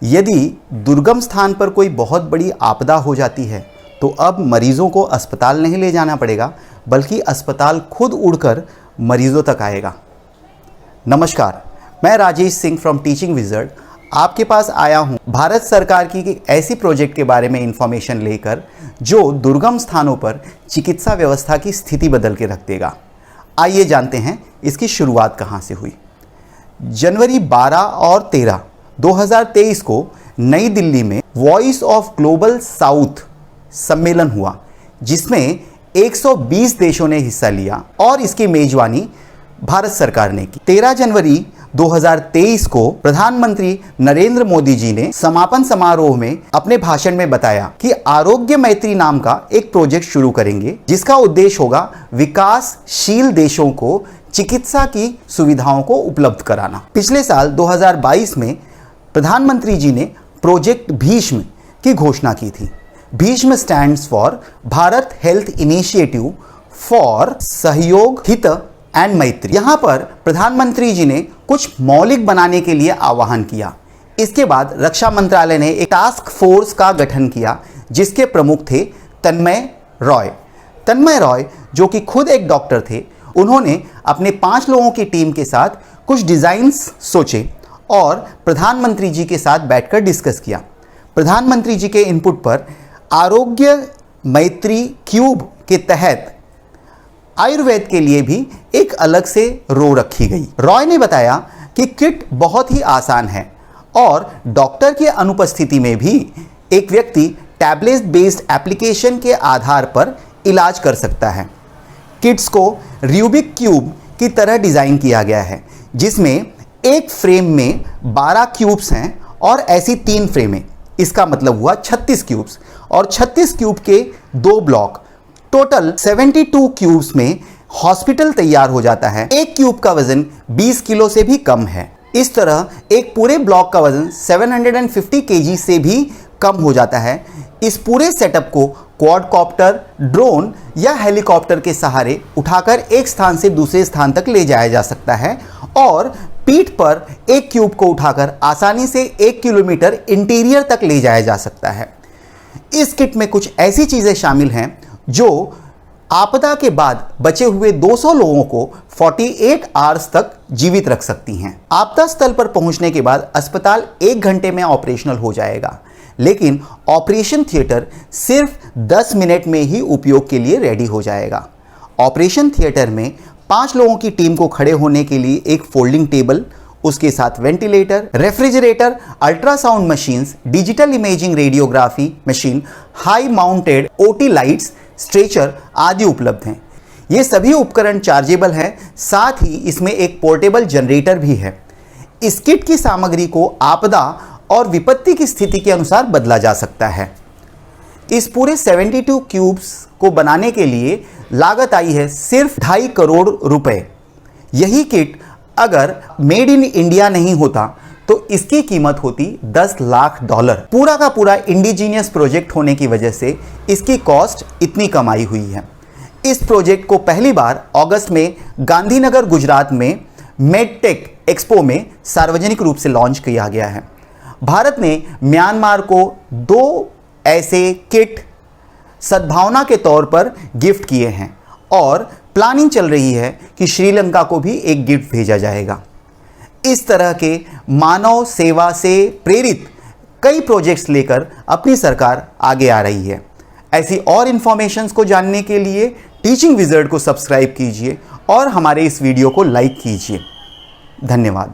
यदि दुर्गम स्थान पर कोई बहुत बड़ी आपदा हो जाती है तो अब मरीजों को अस्पताल नहीं ले जाना पड़ेगा, बल्कि अस्पताल खुद उड़कर मरीजों तक आएगा। नमस्कार, मैं Rajesh Singh from teaching wizard आपके पास आया हूं भारत सरकार की एक ऐसी प्रोजेक्ट के बारे में इंफॉर्मेशन लेकर जो दुर्गम स्थानों पर चिकित्सा व्यवस्था की स्थिति बदल के रख देगा। आइए जानते हैं इसकी शुरुआत कहां से हुई। जनवरी 12 और 13, 2023 को नई दिल्ली में वॉइस ऑफ ग्लोबल साउथ सम्मेलन हुआ, जिसमें 120 देशों ने हिस्सा लिया और इसकी मेजबानी भारत सरकार ने की। 13 जनवरी 2023 को प्रधानमंत्री नरेंद्र मोदी जी ने समापन समारोह में अपने भाषण में बताया कि आरोग्य मैत्री नाम का एक प्रोजेक्ट शुरू करेंगे, जिसका उद्देश्य होगा विकासशील देशों को चिकित्सा की सुविधाओं को उपलब्ध कराना। पिछले साल 2022 में प्रधानमंत्री जी ने प्रोजेक्ट भीष्म की घोषणा की थी। Bhishma stands for Bharat health initiative for सहयोग, हित एंड मैत्री। यहां पर प्रधानमंत्री जी ने कुछ मौलिक बनाने के लिए आह्वान किया। इसके बाद रक्षा मंत्रालय ने एक टास्क फोर्स का गठन किया, जिसके प्रमुख थे तन्मय रॉय। तन्मय रॉय, जो कि खुद एक डॉक्टर थे, उन्होंने अपने 5 लोगों की टीम के साथ कुछ डिजाइन्स सोचे और प्रधानमंत्री जी के साथ बैठकर डिस्कस किया। प्रधानमंत्री जी के इनपुट पर आरोग्य मैत्री क्यूब के तहत आयुर्वेद के लिए भी एक अलग से रो रखी गई। रॉय ने बताया कि किट बहुत ही आसान है और डॉक्टर की अनुपस्थिति में भी एक व्यक्ति टैबलेट बेस्ड एप्लीकेशन के आधार पर इलाज कर सकता है। किट्स को रूबिक क्यूब की तरह डिज़ाइन किया गया है, जिसमें एक फ्रेम में 12 क्यूब्स हैं और ऐसी 3 फ्रेमें। इसका मतलब हुआ 36 क्यूब्स और 36 क्यूब के 2 ब्लॉक, टोटल 72 क्यूब्स में हॉस्पिटल तैयार हो जाता है। एक क्यूब का वजन 20 किलो से भी कम है। इस तरह एक पूरे ब्लॉक का वजन 750 केजी से भी कम हो जाता है। इस पूरे सेटअप को क्वाडकॉप्टर, ड्रोन या हेलीकॉप्टर के सहारे उठाकर एक स्थान से दूसरे स्थान तक ले जाया जा सकता है और पीठ पर एक क्यूब को उठाकर आसानी से 1 किलोमीटर इंटीरियर तक ले जाया जा सकता है। इस किट में कुछ ऐसी चीज़ें शामिल हैं जो आपदा के बाद बचे हुए 200 लोगों को 48 आवर्स तक जीवित रख सकती हैं। आपदा स्थल पर पहुंचने के बाद अस्पताल 1 घंटे में ऑपरेशनल हो जाएगा, लेकिन ऑपरेशन थिएटर सिर्फ 10 मिनट में ही उपयोग के लिए रेडी हो जाएगा। ऑपरेशन थिएटर में 5 लोगों की टीम को खड़े होने के लिए एक फोल्डिंग टेबल, उसके साथ ventilator, refrigerator, ultrasound machines, digital imaging radiography machine, high mounted OT lights, stretcher आदि उपलब्ध हैं। ये सभी उपकरण चार्जेबल हैं, साथ ही इसमें एक पोर्टेबल जनरेटर भी है। इस किट की सामग्री को आपदा और विपत्ति की स्थिति के अनुसार बदला जा सकता है। इस पूरे 72 क्यूब्स को बनाने के लिए लागत आई है सिर्फ 2.5 करोड़ रुपए। यही किट अगर मेड इन इंडिया नहीं होता तो इसकी कीमत होती $10 लाख। पूरा का पूरा इंडिजीनियस प्रोजेक्ट होने की वजह से इसकी कॉस्ट इतनी कम आई हुई है। इस प्रोजेक्ट को पहली बार अगस्त में गांधीनगर, गुजरात में मेडटेक एक्सपो में सार्वजनिक रूप से लॉन्च किया गया है। भारत ने म्यांमार को 2 ऐसे किट सद्भावना के तौर पर गिफ्ट किए हैं और प्लानिंग चल रही है कि श्रीलंका को भी एक गिफ्ट भेजा जाएगा। इस तरह के मानव सेवा से प्रेरित कई प्रोजेक्ट्स लेकर अपनी सरकार आगे आ रही है। ऐसी और इन्फॉर्मेशंस को जानने के लिए टीचिंग विज़र्ड को सब्सक्राइब कीजिए और हमारे इस वीडियो को लाइक कीजिए। धन्यवाद।